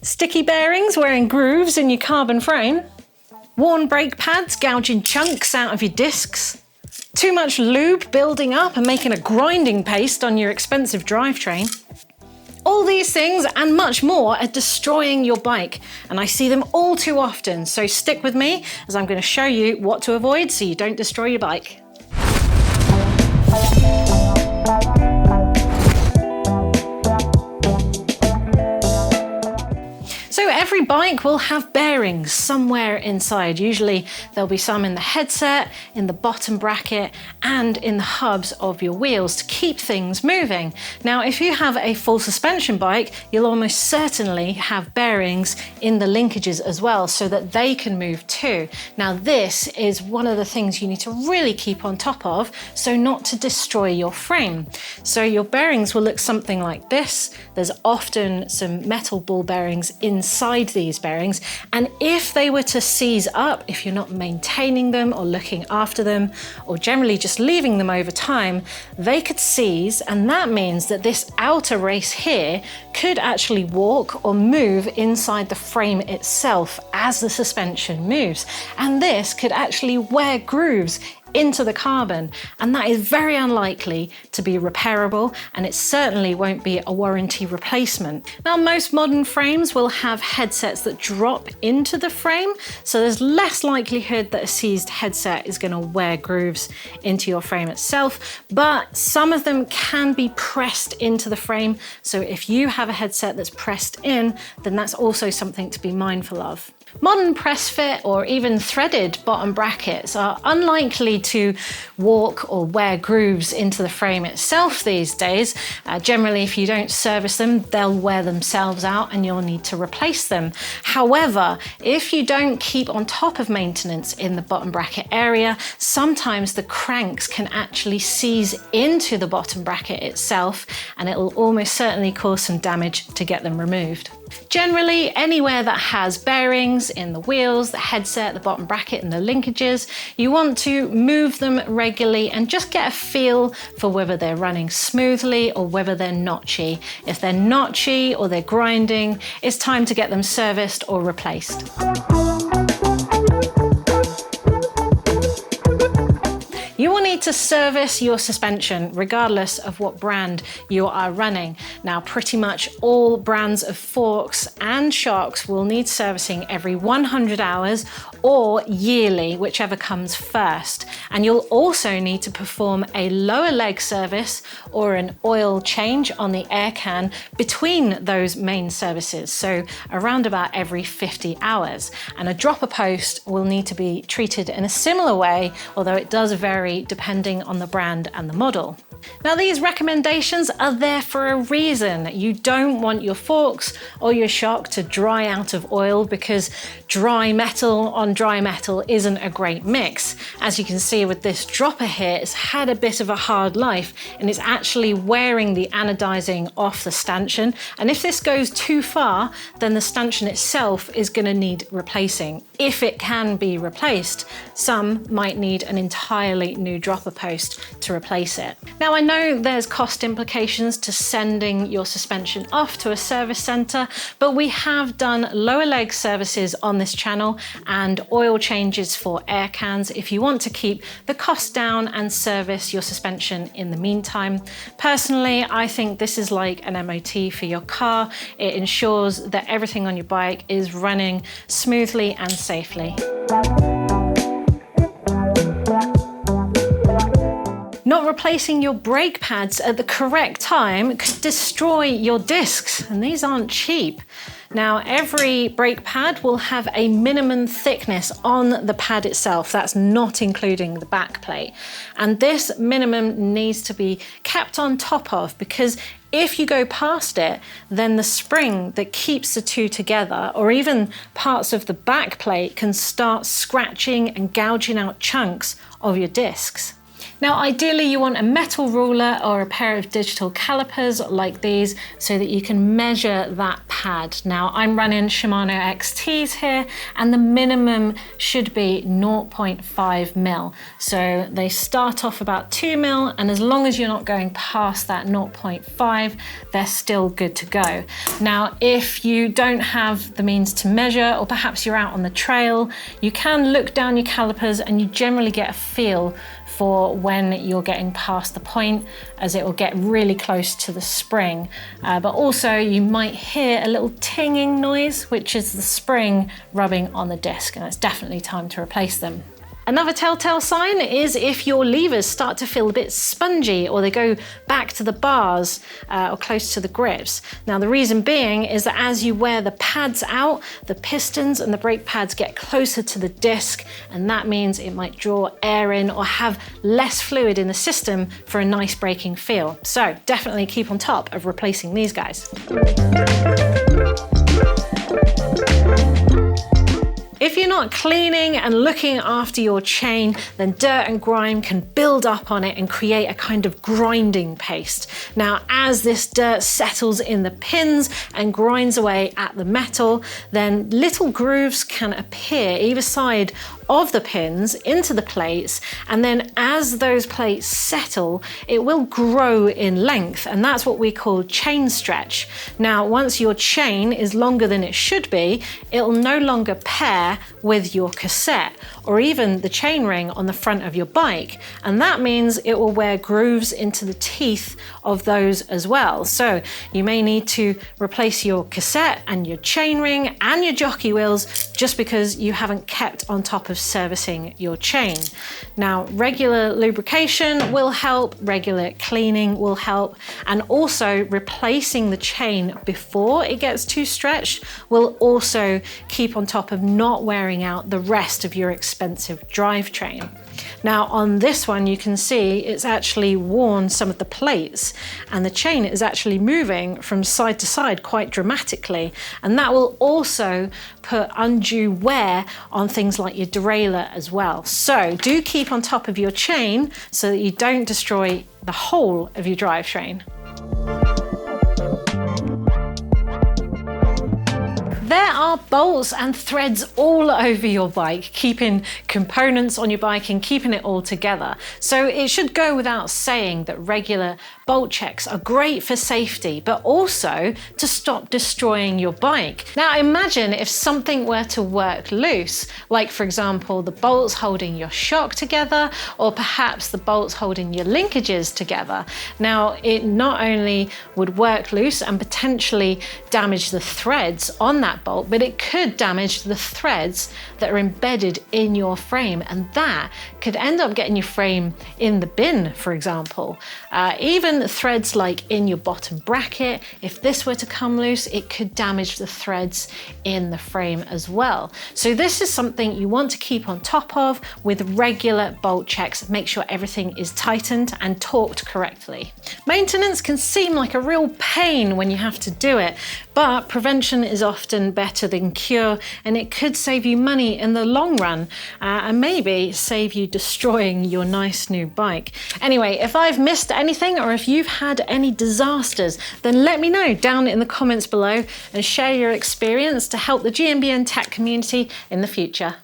Sticky bearings wearing grooves in your carbon frame? Worn brake pads gouging chunks out of your discs? Too much lube building up and making a grinding paste on your expensive drivetrain? All these things and much more are destroying your bike, and I see them all too often, so stick with me as I'm going to show you what to avoid so you don't destroy your bike. So every bike will have bearings somewhere inside. Usually there'll be some in the headset, in the bottom bracket, and in the hubs of your wheels to keep things moving. Now, if you have a full suspension bike, you'll almost certainly have bearings in the linkages as well so that they can move too. Now, this is one of the things you need to really keep on top of so not to destroy your frame. So your bearings will look something like this. There's often some metal ball bearings inside these bearings, and if they were to seize up, if you're not maintaining them or looking after them, or generally just leaving them over time, they could seize, and that means that this outer race here could actually walk or move inside the frame itself as the suspension moves, and this could actually wear grooves into the carbon, and that is very unlikely to be repairable, and it certainly won't be a warranty replacement. Now, most modern frames will have headsets that drop into the frame, so there's less likelihood that a seized headset is going to wear grooves into your frame itself, but some of them can be pressed into the frame, so if you have a headset that's pressed in, then that's also something to be mindful of. Modern press fit or even threaded bottom brackets are unlikely to walk or wear grooves into the frame itself these days. Generally, if you don't service them, they'll wear themselves out and you'll need to replace them. However, if you don't keep on top of maintenance in the bottom bracket area, sometimes the cranks can actually seize into the bottom bracket itself, and it will almost certainly cause some damage to get them removed. Generally, anywhere that has bearings in the wheels, the headset, the bottom bracket, and the linkages, you want to move them regularly and just get a feel for whether they're running smoothly or whether they're notchy. If they're notchy or they're grinding, it's time to get them serviced or replaced. You will need to service your suspension regardless of what brand you are running. Now, pretty much all brands of forks and shocks will need servicing every 100 hours or yearly, whichever comes first. And you'll also need to perform a lower leg service or an oil change on the air can between those main services, so around about every 50 hours. And a dropper post will need to be treated in a similar way, although it does vary depending on the brand and the model. Now, these recommendations are there for a reason. You don't want your forks or your shock to dry out of oil, because dry metal on dry metal isn't a great mix. As you can see with this dropper here, it's had a bit of a hard life and it's actually wearing the anodizing off the stanchion. And if this goes too far, then the stanchion itself is going to need replacing. If it can be replaced, some might need an entirely new dropper post to replace it. Now, I know there's cost implications to sending your suspension off to a service center, but we have done lower leg services on this channel and oil changes for air cans if you want to keep the cost down and service your suspension in the meantime. Personally, I think this is like an MOT for your car. It ensures that everything on your bike is running smoothly and safely. Not replacing your brake pads at the correct time could destroy your discs, and these aren't cheap. Now, every brake pad will have a minimum thickness on the pad itself. That's not including the back plate. And this minimum needs to be kept on top of, because if you go past it, then the spring that keeps the two together, or even parts of the back plate, can start scratching and gouging out chunks of your discs. Now, ideally you want a metal ruler or a pair of digital calipers like these so that you can measure that pad. Now, I'm running Shimano XTs here, and the minimum should be 0.5 mil. So they start off about 2 mil, and as long as you're not going past that 0.5, they're still good to go. Now, if you don't have the means to measure, or perhaps you're out on the trail, you can look down your calipers and you generally get a feel for when you're getting past the point, as it will get really close to the spring. But also you might hear a little tinging noise, which is the spring rubbing on the disc, and it's definitely time to replace them. Another telltale sign is if your levers start to feel a bit spongy, or they go back to the bars or close to the grips. Now, the reason being is that as you wear the pads out, the pistons and the brake pads get closer to the disc, and that means it might draw air in or have less fluid in the system for a nice braking feel. So definitely keep on top of replacing these guys. If you're not cleaning and looking after your chain, then dirt and grime can build up on it and create a kind of grinding paste. Now, as this dirt settles in the pins and grinds away at the metal, then little grooves can appear either side of the pins into the plates, and then as those plates settle, it will grow in length, and that's what we call chain stretch. Now, once your chain is longer than it should be, it'll no longer pair with your cassette or even the chain ring on the front of your bike, and that means it will wear grooves into the teeth of those as well. So you may need to replace your cassette and your chain ring and your jockey wheels just because you haven't kept on top of servicing your chain. Now, regular lubrication will help, regular cleaning will help, and also replacing the chain before it gets too stretched will also keep on top of not wearing out the rest of your expensive drivetrain. Now, on this one, you can see it's actually worn some of the plates, and the chain is actually moving from side to side quite dramatically, and that will also put undue wear on things like your derailleur as well. So do keep on top of your chain so that you don't destroy the whole of your drivetrain. There are bolts and threads all over your bike, keeping components on your bike and keeping it all together. So it should go without saying that regular bolt checks are great for safety, but also to stop destroying your bike. Now, imagine if something were to work loose, like for example, the bolts holding your shock together, or perhaps the bolts holding your linkages together. Now, it not only would work loose and potentially damage the threads on that bolt, but it could damage the threads that are embedded in your frame, and that could end up getting your frame in the bin, for example. Even threads like in your bottom bracket, if this were to come loose, it could damage the threads in the frame as well. So this is something you want to keep on top of with regular bolt checks. Make sure everything is tightened and torqued correctly. Maintenance can seem like a real pain when you have to do it, but prevention is often better than cure, and it could save you money in the long run, and maybe save you destroying your nice new bike. Anyway, if I've missed anything, or if you've had any disasters, then let me know down in the comments below and share your experience to help the GMBN tech community in the future.